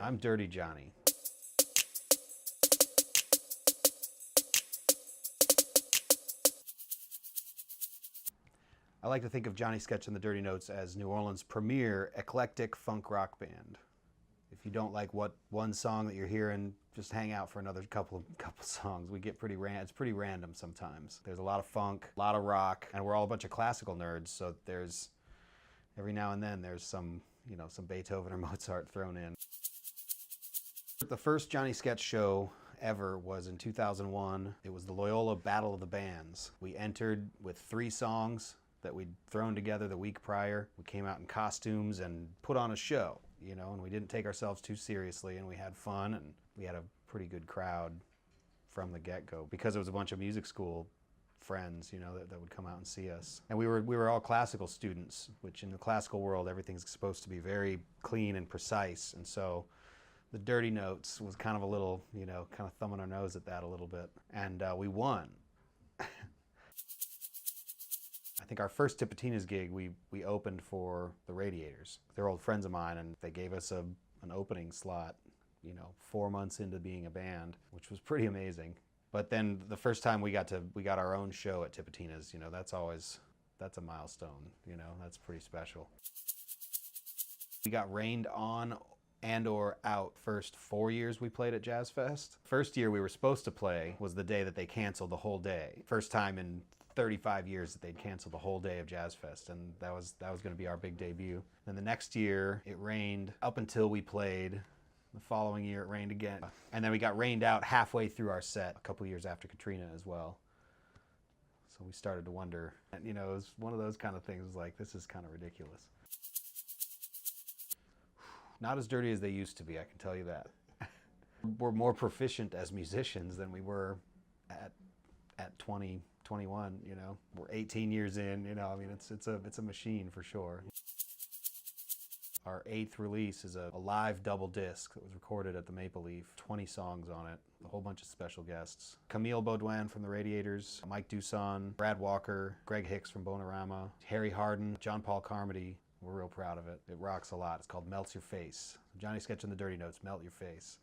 I'm Dirty Johnny. I like to think of Johnny Sketch and the Dirty Notes as New Orleans' premier eclectic funk rock band. If you don't like what one song that you're hearing, just hang out for another couple songs. We get it's pretty random sometimes. There's a lot of funk, a lot of rock, and we're all a bunch of classical nerds, so there's every now and then there's some Beethoven or Mozart thrown in. The first Johnny Sketch show ever was in 2001. It was the Loyola Battle of the Bands. We entered with 3 songs that we'd thrown together the week prior. We came out in costumes and put on a show, and we didn't take ourselves too seriously, and we had fun, and we had a pretty good crowd from the get-go because it was a bunch of music school friends, that would come out and see us. And we were all classical students, which in the classical world, everything's supposed to be very clean and precise, and so the Dirty Notes was kind of a little, kind of thumbing our nose at that a little bit, and we won. I think our first Tipitina's gig, we opened for the Radiators. They're old friends of mine, and they gave us an opening slot, 4 months into being a band, which was pretty amazing. But then the first time we got our own show at Tipitina's, that's a milestone, that's pretty special. We got rained on and or out first 4 years we played at Jazz Fest. First year we were supposed to play was the day that they canceled the whole day. First time in 35 years that they'd canceled the whole day of Jazz Fest, and that was going to be our big debut. Then the next year it rained up until we played. The following year it rained again, and then we got rained out halfway through our set a couple years after Katrina as well. So we started to wonder, it was one of those kind of things, like, this is kind of ridiculous. Not as dirty as they used to be, I can tell you that. We're more proficient as musicians than we were at 20, 21, We're 18 years in, it's a machine for sure. Our 8th release is a live double disc that was recorded at the Maple Leaf. 20 songs on it, a whole bunch of special guests. Camille Baudouin from the Radiators, Mike Dusson, Brad Walker, Greg Hicks from Bonerama, Harry Harden, John Paul Carmody. We're real proud of it. It rocks a lot. It's called Melts Your Face. Johnny Sketch and the Dirty Notes, Melt Your Face.